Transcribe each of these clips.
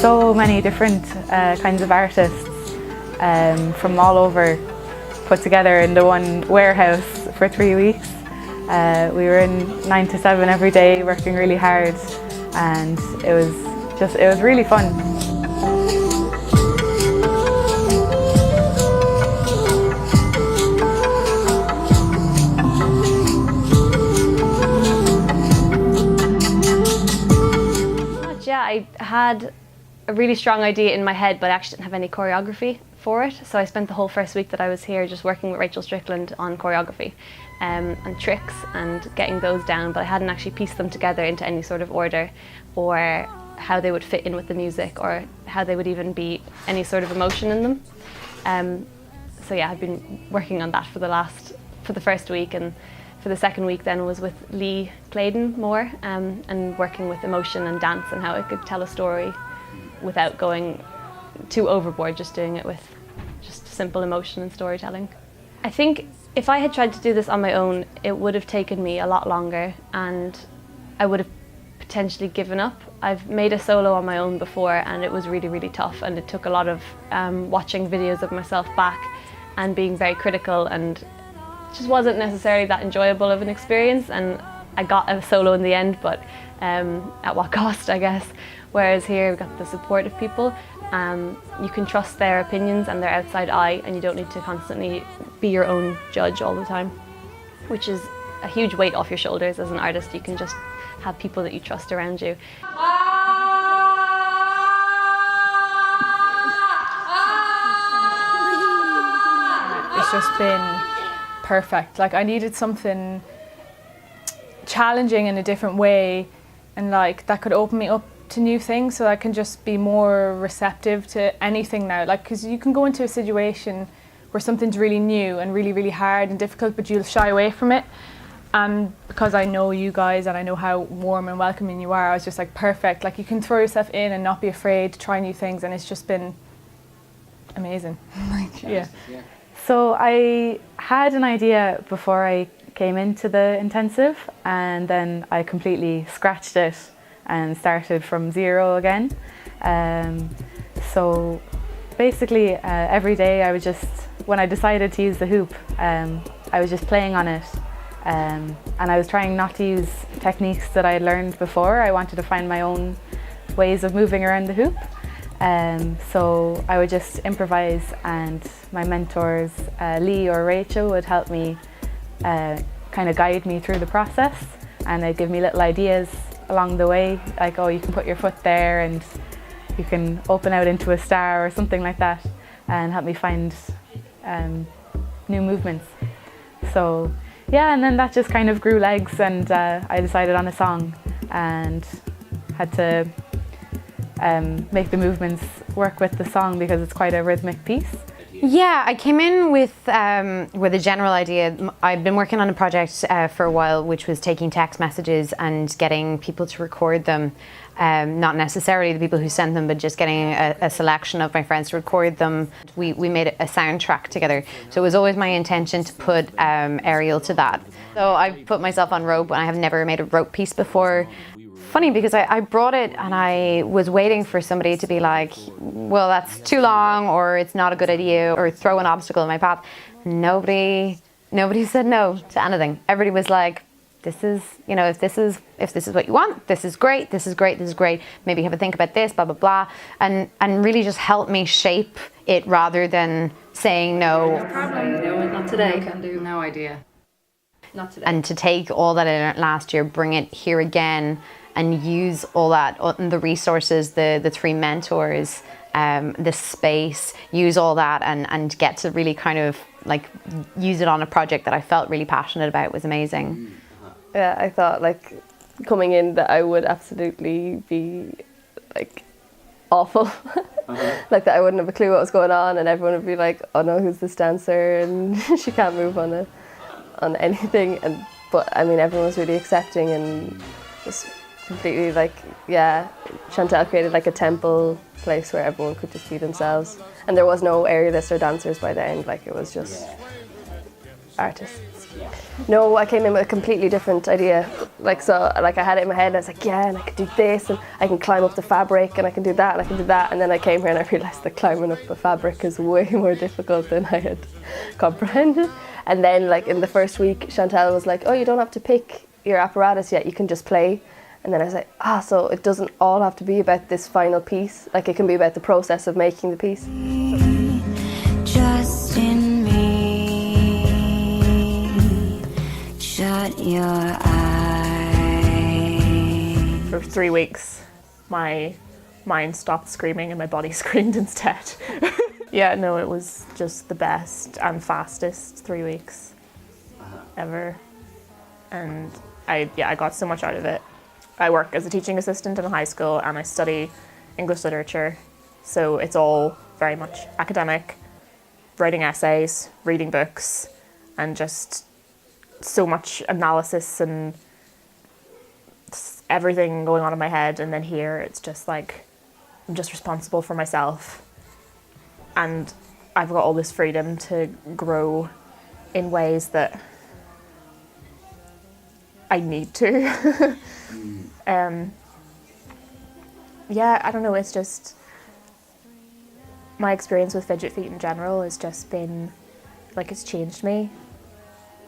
so many different kinds of artists from all over put together in the one warehouse for 3 weeks. We were in 9 to 7 every day, working really hard, and it was really fun. Yeah, I had a really strong idea in my head, but I actually didn't have any choreography for it. So I spent the whole first week that I was here just working with Rachel Strickland on choreography and tricks and getting those down, but I hadn't actually pieced them together into any sort of order or how they would fit in with the music or how they would even be any sort of emotion in them. So yeah, I've been working on that for the first week, and for the second week then was with Lee Claydon more and working with emotion and dance and how I could tell a story without going too overboard, just doing it with just simple emotion and storytelling. I think if I had tried to do this on my own, it would have taken me a lot longer and I would have potentially given up. I've made a solo on my own before and it was really, really tough, and it took a lot of watching videos of myself back and being very critical, and it just wasn't necessarily that enjoyable of an experience, and I got a solo in the end, but at what cost, I guess. Whereas here we've got the support of people. You can trust their opinions and their outside eye, and you don't need to constantly be your own judge all the time, which is a huge weight off your shoulders as an artist. You can just have people that you trust around you. It's just been perfect. Like, I needed something challenging in a different way, and like that could open me up to new things, so I can just be more receptive to anything now. Like, because you can go into a situation where something's really new and really, really hard and difficult, but you'll shy away from it. And because I know you guys and I know how warm and welcoming you are, I was just like, perfect. Like, you can throw yourself in and not be afraid to try new things, and it's just been amazing. Yeah. So I had an idea before I came into the intensive, and then I completely scratched it and started from zero again. So basically every day I was just, when I decided to use the hoop, I was just playing on it, and I was trying not to use techniques that I had learned before. I wanted to find my own ways of moving around the hoop. So I would just improvise, and my mentors, Lee or Rachel, would help me kind of guide me through the process, and they'd give me little ideas along the way, like, oh, you can put your foot there and you can open out into a star or something like that, and help me find new movements. So yeah, and then that just kind of grew legs, and I decided on a song and had to make the movements work with the song because it's quite a rhythmic piece. Yeah, I came in with a general idea. I'd been working on a project for a while, which was taking text messages and getting people to record them. Not necessarily the people who sent them, but just getting a selection of my friends to record them. We made a soundtrack together. So it was always my intention to put Ariel to that. So I put myself on rope, and I have never made a rope piece before. Funny, because I brought it and I was waiting for somebody to be like, well, that's too long, or it's not a good idea, or throw an obstacle in my path. Nobody said no to anything. Everybody was like, this is, you know, if this is what you want, this is great, this is great, this is great. Maybe have a think about this, blah, blah, blah. And really just help me shape it rather than saying no. No problem, no, not today. No can do, no idea. Not today. And to take all that I learned last year, bring it here again, and use all that, the resources, the three mentors, the space, use all that and get to really kind of like use it on a project that I felt really passionate about was amazing. Yeah, I thought like coming in that I would absolutely be like awful. Like that I wouldn't have a clue what was going on, and everyone would be like, oh no, who's this dancer, and she can't move on anything. But I mean, everyone was really accepting and just completely like, yeah, Chantal created like a temple place where everyone could just be themselves, and there was no aerialists or dancers by the end. Like, it was just artists. No, I came in with a completely different idea. Like I had it in my head and I was like, yeah, and I could do this and I can climb up the fabric and I can do that and I can do that. And then I came here and I realised that climbing up the fabric is way more difficult than I had comprehended. And then like in the first week, Chantal was like, oh, you don't have to pick your apparatus yet, you can just play. And then I was like, so it doesn't all have to be about this final piece. Like it can be about the process of making the piece. Just in me, shut your eyes. For 3 weeks, my mind stopped screaming and my body screamed instead. Yeah, no, it was just the best and fastest 3 weeks ever. And I got so much out of it. I work as a teaching assistant in a high school and I study English literature. So it's all very much academic, writing essays, reading books, and just so much analysis and everything going on in my head. And then here it's just like, I'm just responsible for myself. And I've got all this freedom to grow in ways that I need to. Yeah, I don't know, it's just, my experience with Fidget Feet in general has just been, like, it's changed me,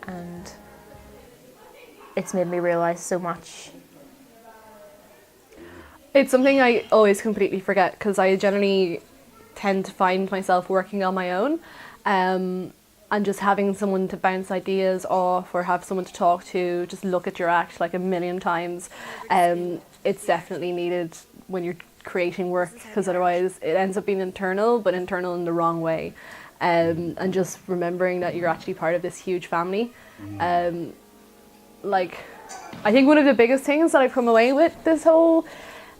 and it's made me realise so much. It's something I always completely forget because I generally tend to find myself working on my own, and just having someone to bounce ideas off or have someone to talk to, just look at your act like a million times. It's definitely needed when you're creating work, because otherwise it ends up being internal, but internal in the wrong way. And just remembering that you're actually part of this huge family. Like, I think one of the biggest things that I've come away with this whole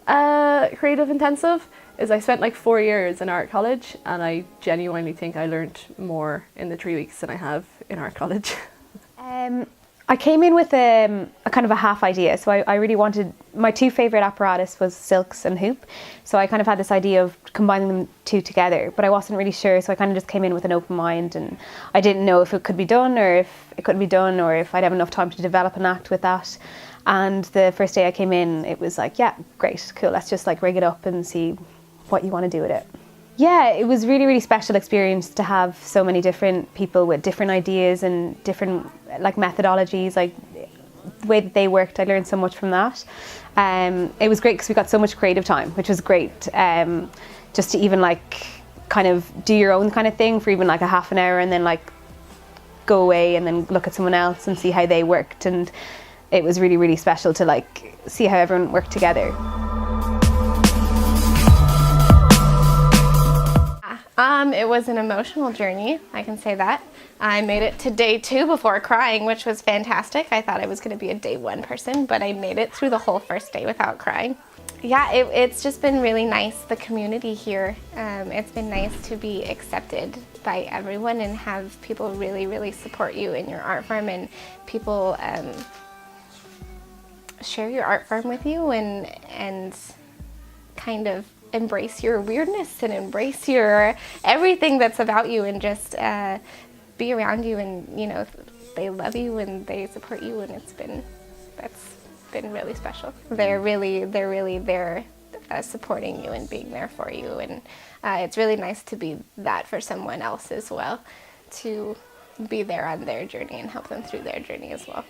creative intensive is I spent like 4 years in art college, and I genuinely think I learned more in the 3 weeks than I have in art college. I came in with a kind of a half idea. So I really wanted, my two favourite apparatus was silks and hoop. So I kind of had this idea of combining them two together, but I wasn't really sure. So I kind of just came in with an open mind, and I didn't know if it could be done or if it couldn't be done or if I'd have enough time to develop an act with that. And the first day I came in, it was like, yeah, great, cool. Let's just like rig it up and see what you want to do with it. Yeah, it was really, really special experience to have so many different people with different ideas and different like methodologies, like the way that they worked. I learned so much from that. It was great because we got so much creative time, which was great. Just to even like kind of do your own kind of thing for even like a half an hour, and then like go away and then look at someone else and see how they worked. And it was really, really special to like see how everyone worked together. It was an emotional journey, I can say that. I made it to day 2 before crying, which was fantastic. I thought I was going to be a day 1 person, but I made it through the whole first day without crying. Yeah, it's just been really nice, the community here. It's been nice to be accepted by everyone and have people really, really support you in your art form, and people share your art form with you and kind of embrace your weirdness and embrace your everything that's about you, and just be around you, and you know, they love you and they support you, and that's been really special. They're really there supporting you and being there for you, and it's really nice to be that for someone else as well, to be there on their journey and help them through their journey as well.